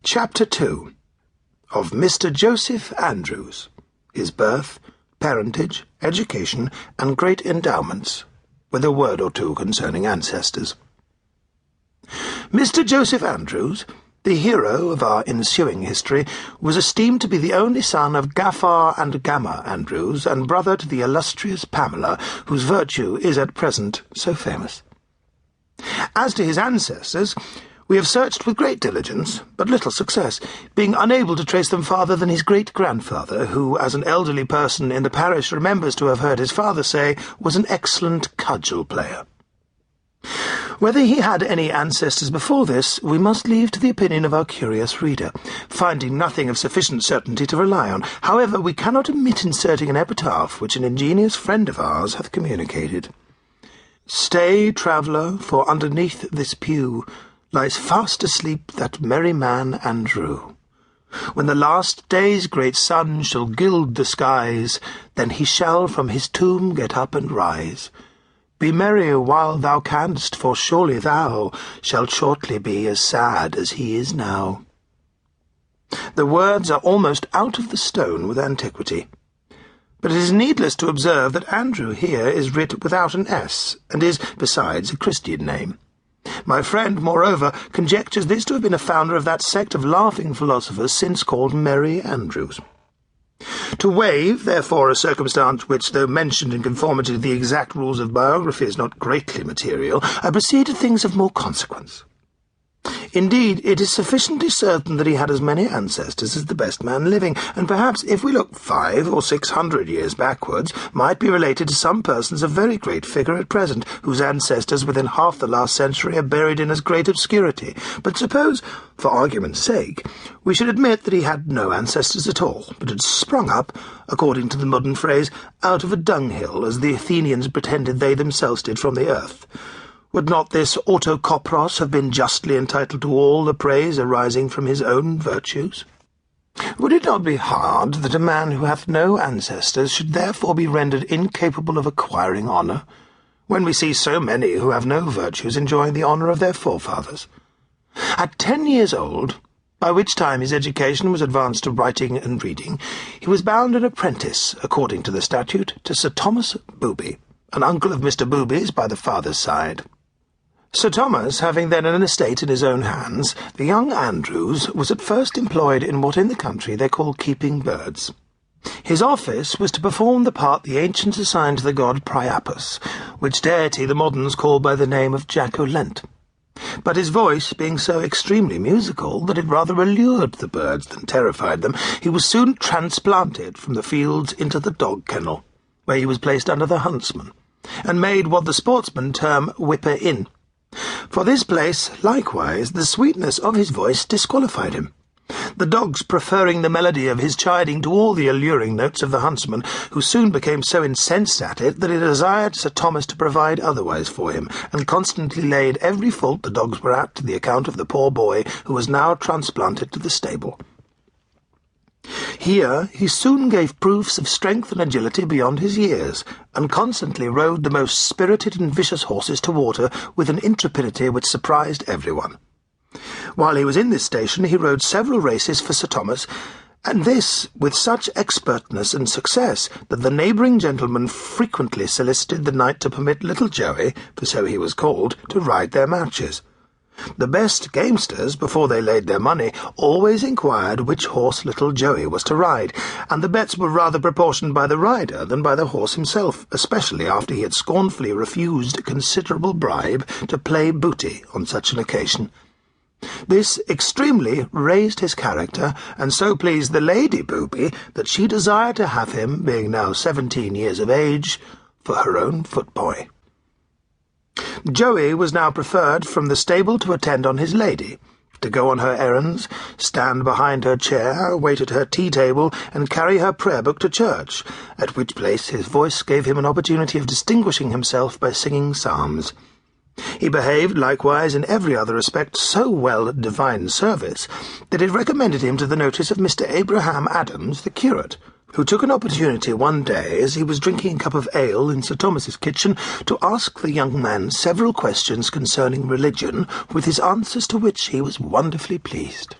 Chapter 2 of Mr. Joseph Andrews, his birth, parentage, education, and great endowments, with a word or two concerning ancestors. Mr. Joseph Andrews, the hero of our ensuing history, was esteemed to be the only son of Gaffar and Gamma Andrews, and brother to the illustrious Pamela, whose virtue is at present so famous. As to his ancestors, we have searched with great diligence, but little success, being unable to trace them farther than his great-grandfather, who, as an elderly person in the parish remembers to have heard his father say, was an excellent cudgel-player. Whether he had any ancestors before this, we must leave to the opinion of our curious reader, finding nothing of sufficient certainty to rely on. However, we cannot omit inserting an epitaph which an ingenious friend of ours hath communicated. "Stay, traveller, for underneath this pew lies fast asleep that merry man Andrew. When the last day's great sun shall gild the skies, then he shall from his tomb get up and rise. Be merry while thou canst, for surely thou shalt shortly be as sad as he is now." The words are almost out of the stone with antiquity. But it is needless to observe that Andrew here is writ without an S, and is, besides, a Christian name. My friend, moreover, conjectures this to have been a founder of that sect of laughing philosophers since called Merry Andrews. To waive, therefore, a circumstance which, though mentioned in conformity to the exact rules of biography, is not greatly material, I proceed to things of more consequence. Indeed, it is sufficiently certain that he had as many ancestors as the best man living, and perhaps, if we look 500 or 600 years backwards, might be related to some persons of very great figure at present, whose ancestors within half the last century are buried in as great obscurity. But suppose, for argument's sake, we should admit that he had no ancestors at all, but had sprung up, according to the modern phrase, out of a dunghill, as the Athenians pretended they themselves did from the earth. Would not this Autokopros have been justly entitled to all the praise arising from his own virtues? Would it not be hard that a man who hath no ancestors should therefore be rendered incapable of acquiring honour, when we see so many who have no virtues enjoying the honour of their forefathers? At 10 years old, by which time his education was advanced to writing and reading, he was bound an apprentice, according to the statute, to Sir Thomas Booby, an uncle of Mr. Booby's by the father's side. Sir Thomas, having then an estate in his own hands, the young Andrews was at first employed in what in the country they call keeping birds. His office was to perform the part the ancients assigned to the god Priapus, which deity the moderns call by the name of Jack-o'-lent. But his voice being so extremely musical that it rather allured the birds than terrified them, he was soon transplanted from the fields into the dog-kennel, where he was placed under the huntsman, and made what the sportsmen term whipper-in. For this place, likewise, the sweetness of his voice disqualified him, the dogs preferring the melody of his chiding to all the alluring notes of the huntsman, who soon became so incensed at it that he desired Sir Thomas to provide otherwise for him, and constantly laid every fault the dogs were at to the account of the poor boy who was now transplanted to the stable. Here he soon gave proofs of strength and agility beyond his years, and constantly rode the most spirited and vicious horses to water with an intrepidity which surprised everyone. While he was in this station he rode several races for Sir Thomas, and this with such expertness and success that the neighbouring gentlemen frequently solicited the knight to permit little Joey, for so he was called, to ride their matches. The best gamesters, before they laid their money, always inquired which horse little Joey was to ride, and the bets were rather proportioned by the rider than by the horse himself, especially after he had scornfully refused a considerable bribe to play booty on such an occasion. This extremely raised his character, and so pleased the Lady Booby that she desired to have him, being now 17 years of age, for her own footboy. Joey was now preferred from the stable to attend on his lady, to go on her errands, stand behind her chair, wait at her tea-table, and carry her prayer-book to church, at which place his voice gave him an opportunity of distinguishing himself by singing psalms. He behaved likewise in every other respect so well at divine service that it recommended him to the notice of Mr. Abraham Adams, the curate, who took an opportunity one day, as he was drinking a cup of ale in Sir Thomas's kitchen, to ask the young man several questions concerning religion, with his answers to which he was wonderfully pleased.